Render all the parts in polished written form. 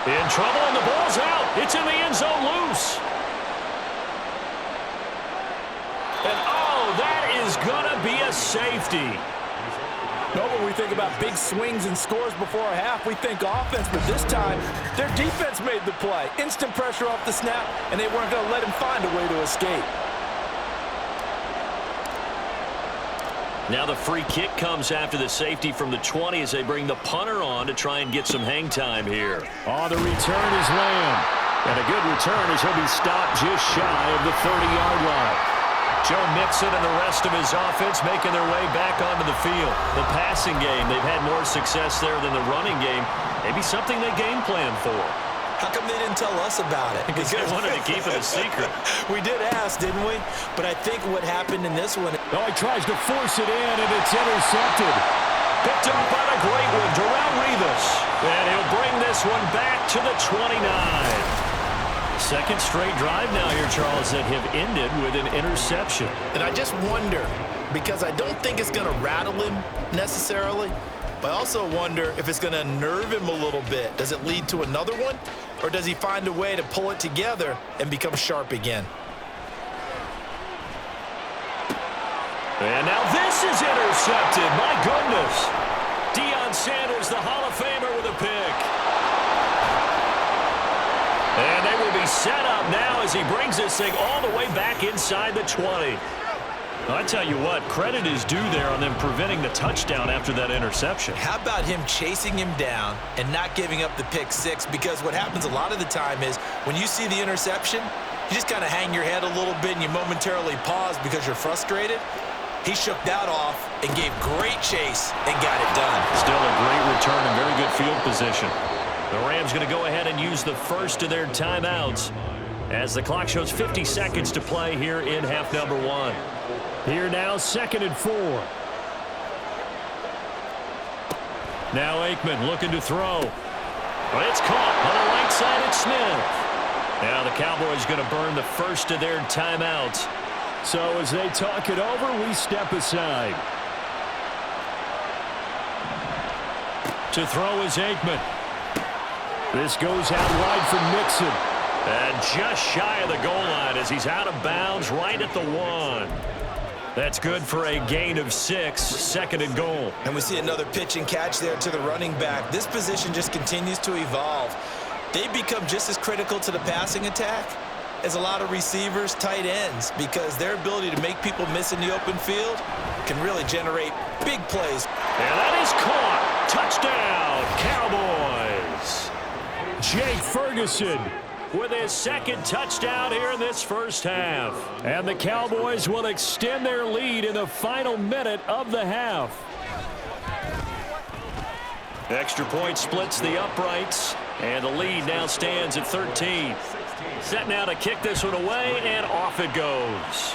In trouble, and the ball's out. It's in the end zone loose. And, oh, that is going to be a safety. No, when we think about big swings and scores before a half, we think offense, but this time, their defense made the play. Instant pressure off the snap, and they weren't going to let him find a way to escape. Now the free kick comes after the safety from the 20 as they bring the punter on to try and get some hang time here. On the return is Lamb. And a good return as he'll be stopped just shy of the 30-yard line. Joe Mixon and the rest of his offense making their way back onto the field. The passing game, they've had more success there than the running game. Maybe something they game plan for. How come they didn't tell us about it? Because they wanted to keep it a secret. We did ask, didn't we? But I think what happened in this one... Oh, he tries to force it in, and it's intercepted. Picked up by a great one, Darrelle Revis. And he'll bring this one back to the 29. Second straight drive now here, Charles, that have ended with an interception. And I just wonder, because I don't think it's going to rattle him necessarily, but I also wonder if it's going to nerve him a little bit. Does it lead to another one? Or does he find a way to pull it together and become sharp again? And now this is intercepted. My goodness. Deion Sanders, the Hall of Famer, with a pick. And they will be set up now as he brings this thing all the way back inside the 20. Well, I tell you what, credit is due there on them preventing the touchdown after that interception. How about him chasing him down and not giving up the pick six? Because what happens a lot of the time is when you see the interception, you just kind of hang your head a little bit and you momentarily pause because you're frustrated. He shook that off and gave great chase and got it done. Still a great return and very good field position. The Rams going to go ahead and use the first of their timeouts as the clock shows 50 seconds to play here in half number one. Here now, 2nd and 4. Now Aikman looking to throw. Well, it's caught on the right side. It's Smith. Now the Cowboys going to burn the first of their timeouts. So as they talk it over, we step aside. To throw is Aikman. This goes out wide for Mixon. And just shy of the goal line as he's out of bounds right at the 1. That's good for a gain of 6, 2nd and goal. And we see another pitch and catch there to the running back. This position just continues to evolve. They become just as critical to the passing attack as a lot of receivers, tight ends, because their ability to make people miss in the open field can really generate big plays. And that is caught. Touchdown, Cowboys. Jake Ferguson with his 2nd touchdown here in this first half. And the Cowboys will extend their lead in the final minute of the half. Extra point splits the uprights, and the lead now stands at 13. Set now to kick this one away, and off it goes.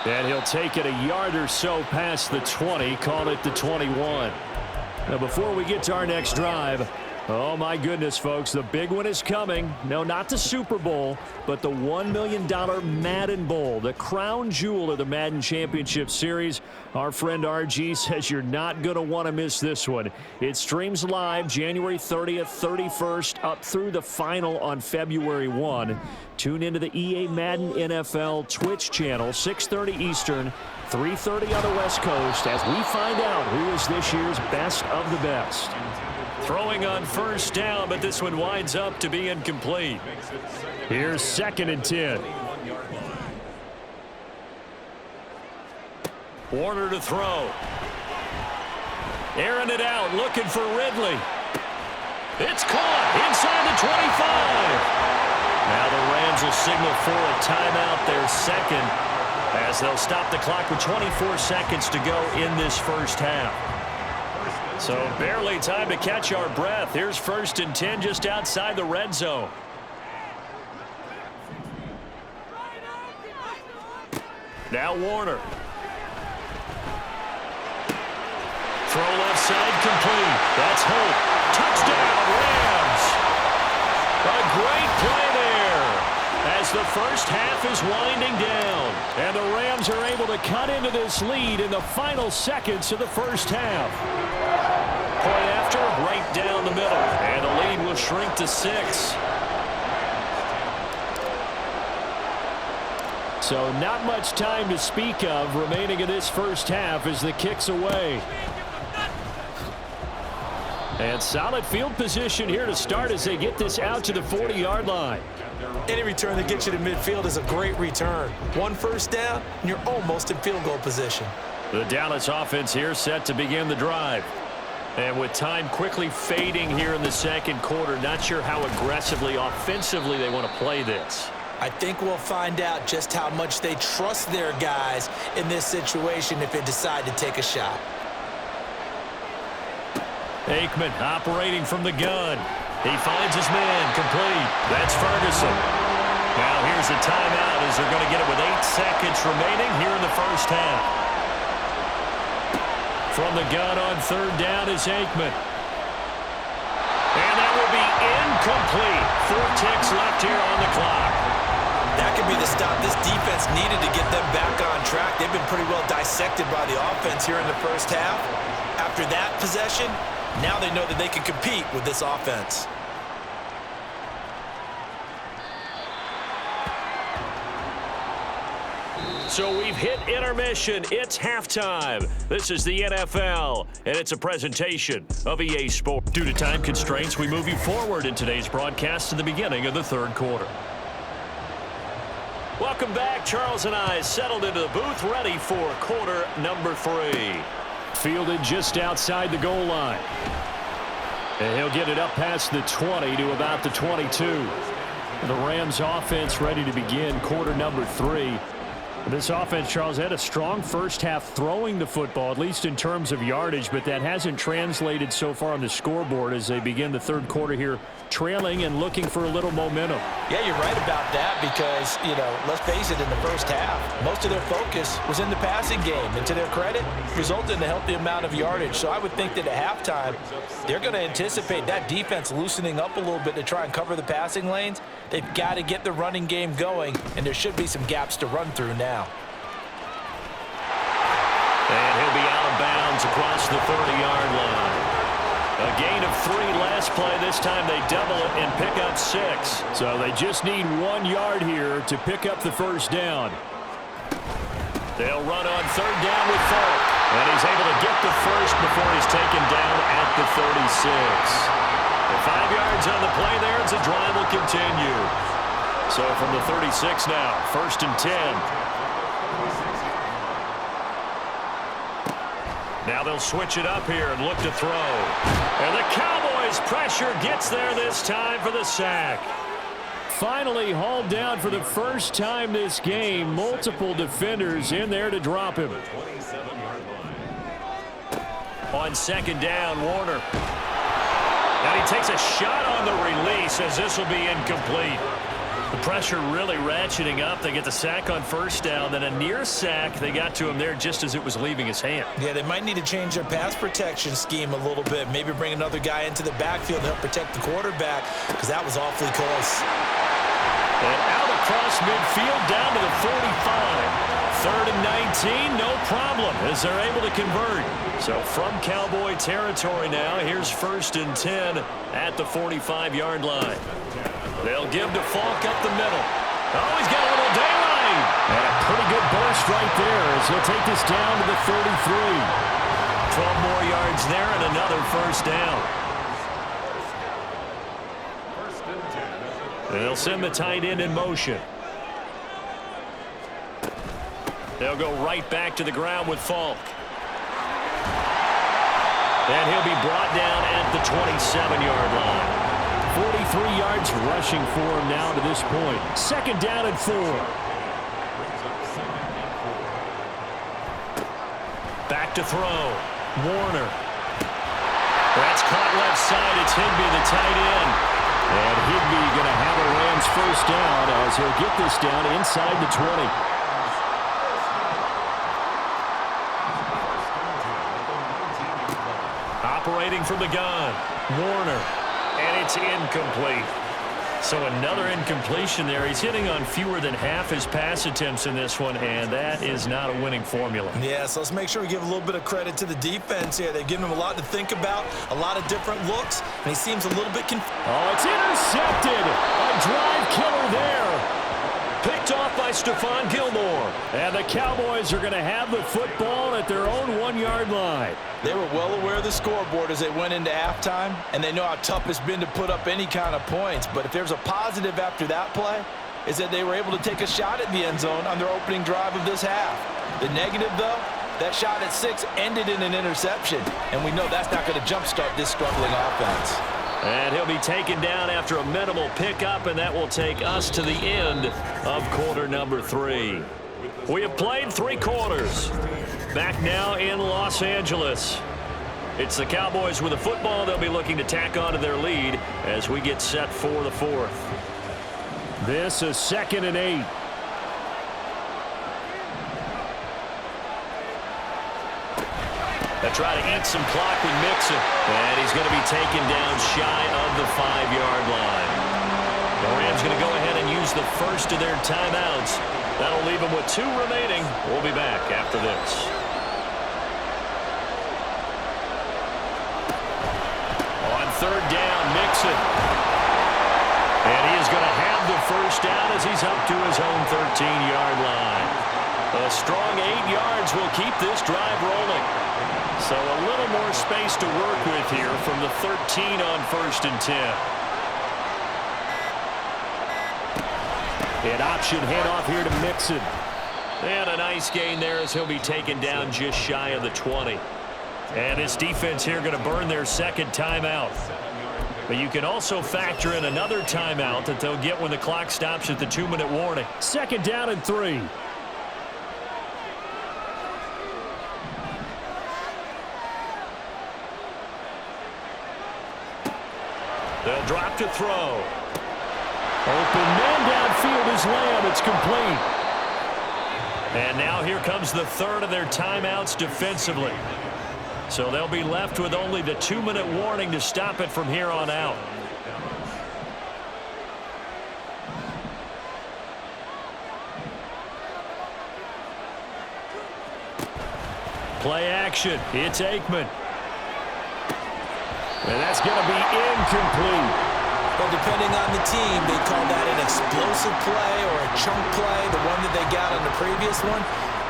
And he'll take it a yard or so past the 20, call it the 21. Now, before we get to our next drive, oh, my goodness, folks, the big one is coming. No, not the Super Bowl, but the $1 million Madden Bowl, the crown jewel of the Madden Championship Series. Our friend RG says you're not going to want to miss this one. It streams live January 30th, 31st, up through the final on February 1. Tune into the EA Madden NFL Twitch channel, 6:30 Eastern, 3:30 on the West Coast, as we find out who is this year's best of the best. Throwing on first down, but this one winds up to be incomplete. Here's 2nd and 10. Warner to throw. Airing it out, looking for Ridley. It's caught inside the 25. Now the Rams will signal for a timeout, their 2nd, as they'll stop the clock with 24 seconds to go in this first half. So barely time to catch our breath. Here's 1st and 10 just outside the red zone. Now Warner. Throw left side complete. That's Hope. Touchdown, Rams. A great play there as as the first half is winding down. And the Rams are able to cut into this lead in the final seconds of the first half. Point after, right down the middle. And the lead will shrink to 6. So not much time to speak of remaining in this first half as the kick's away. And solid field position here to start as they get this out to the 40-yard line. Any return that gets you to midfield is a great return. 1 first down, and you're almost in field goal position. The Dallas offense here set to begin the drive. And with time quickly fading here in the second quarter, not sure how aggressively, offensively they want to play this. I think we'll find out just how much they trust their guys in this situation if they decide to take a shot. Aikman operating from the gun. He finds his man complete. That's Ferguson. Now here's a timeout as they're going to get it with 8 seconds remaining here in the first half. From the gun on third down is Aikman. And that will be incomplete. 4 ticks left here on the clock. That could be the stop this defense needed to get them back on track. They've been pretty well dissected by the offense here in the first half. After that possession, now they know that they can compete with this offense. So we've hit intermission. It's halftime. This is the NFL, and it's a presentation of EA Sports. Due to time constraints, we move you forward in today's broadcast to the beginning of the third quarter. Welcome back. Charles and I settled into the booth, ready for quarter number 3. Fielded just outside the goal line. And he'll get it up past the 20 to about the 22. The Rams offense ready to begin quarter number 3. This offense, Charles, had a strong first half throwing the football, at least in terms of yardage, but that hasn't translated so far on the scoreboard as they begin the third quarter here, trailing and looking for a little momentum. Yeah, you're right about that because, let's face it, in the first half, most of their focus was in the passing game. And to their credit, resulted in a healthy amount of yardage. So I would think that at halftime, they're going to anticipate that defense loosening up a little bit to try and cover the passing lanes. They've got to get the running game going, and there should be some gaps to run through now. And he'll be out of bounds across the 30-yard line. A gain of 3 last play. This time they double it and pick up 6. So they just need 1 yard here to pick up the first down. They'll run on third down with Falk. And he's able to get the first before he's taken down at the 36. And 5 yards on the play there as the drive will continue. So from the 36 now, 1st and 10. Now they'll switch it up here and look to throw. And the Cowboys' pressure gets there this time for the sack. Finally hauled down for the first time this game. Multiple defenders in there to drop him. On second down, Warner. And he takes a shot on the release as this will be incomplete. The pressure really ratcheting up. They get the sack on first down, then a near sack. They got to him there just as it was leaving his hand. Yeah, they might need to change their pass protection scheme a little bit. Maybe bring another guy into the backfield to help protect the quarterback because that was awfully close. And out across midfield down to the 45. 3rd and 19, no problem as they're able to convert. So from Cowboy territory now, here's 1st and 10 at the 45-yard line. They'll give to Falk up the middle. Oh, he's got a little daylight. And a pretty good burst right there as he'll take this down to the 33. 12 more yards there and another first down. And they'll send the tight end in motion. They'll go right back to the ground with Falk. And he'll be brought down at the 27-yard line. 43 yards rushing for him now to this point. 2nd down and 4. Back to throw. Warner. That's caught left side. It's Higbee, the tight end. And Higbee going to have a Rams first down as he'll get this down inside the 20. Operating from the gun. Warner. And it's incomplete. So another incompletion there. He's hitting on fewer than half his pass attempts in this one, and that is not a winning formula. Yeah, so let's make sure we give a little bit of credit to the defense here. They've given him a lot to think about, a lot of different looks, and he seems a little bit confused. Oh, it's intercepted. A drive killer there. Picked off by Stephon Gilmore. And the Cowboys are going to have the football at their own 1-yard line. They were well aware of the scoreboard as they went into halftime, and they know how tough it's been to put up any kind of points. But if there's a positive after that play, is that they were able to take a shot at the end zone on their opening drive of this half. The negative, though, that shot at 6 ended in an interception, and we know that's not going to jumpstart this struggling offense. And he'll be taken down after a minimal pickup, and that will take us to the end of quarter number 3. We have played 3 quarters. Back now in Los Angeles. It's the Cowboys with the football. They'll be looking to tack on to their lead as we get set for the 4th. This is 2nd and 8. They try to eat some clock with Mixon. And he's going to be taken down shy of the 5-yard line. The Rams going to go ahead and use the first of their timeouts. That'll leave them with 2 remaining. We'll be back after this. On 3rd down, Mixon. And he is going to have the first down as he's up to his own 13-yard line. A strong 8 yards will keep this drive rolling. So a little more space to work with here from the 13 on 1st and 10. An option handoff here to Mixon. And a nice gain there as he'll be taken down just shy of the 20. And this defense here going to burn their 2nd timeout. But you can also factor in another timeout that they'll get when the clock stops at the 2-minute warning. 2nd down and 3. They'll drop to throw. Open man downfield is Lamb. It's complete. And now here comes the 3rd of their timeouts defensively. So they'll be left with only the 2-minute warning to stop it from here on out. Play action. It's Aikman. And that's going to be incomplete. But depending on the team, they call that an explosive play or a chunk play, the one that they got on the previous one.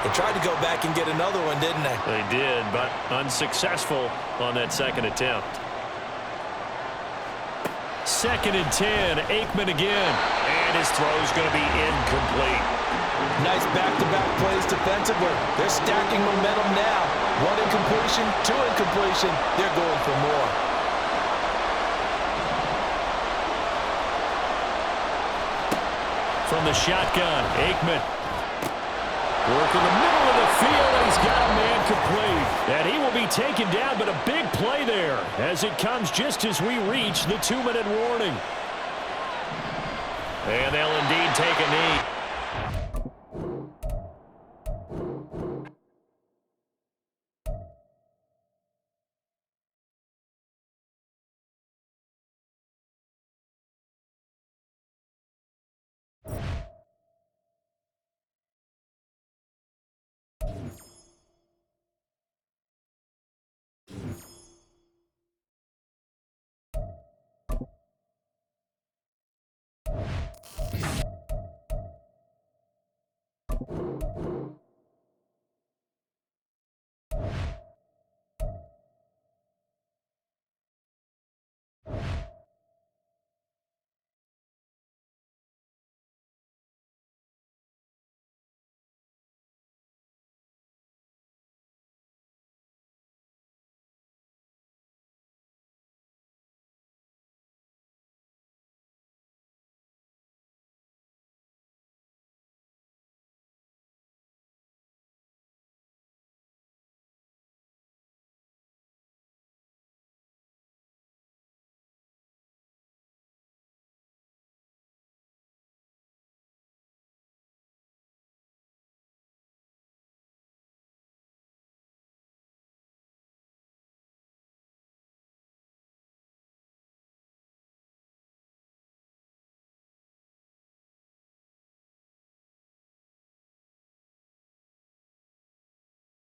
They tried to go back and get another one, didn't they? They did, but unsuccessful on that 2nd attempt. 2nd and 10. Aikman again. And his throw's going to be incomplete. Nice back-to-back plays defensively. They're stacking momentum now. 1 incompletion, 2 incompletion. They're going for more. From the shotgun, Aikman. Work in the middle of the field, and he's got a man complete. And he will be taken down, but a big play there as it comes just as we reach the 2-minute warning. And they'll indeed take a knee.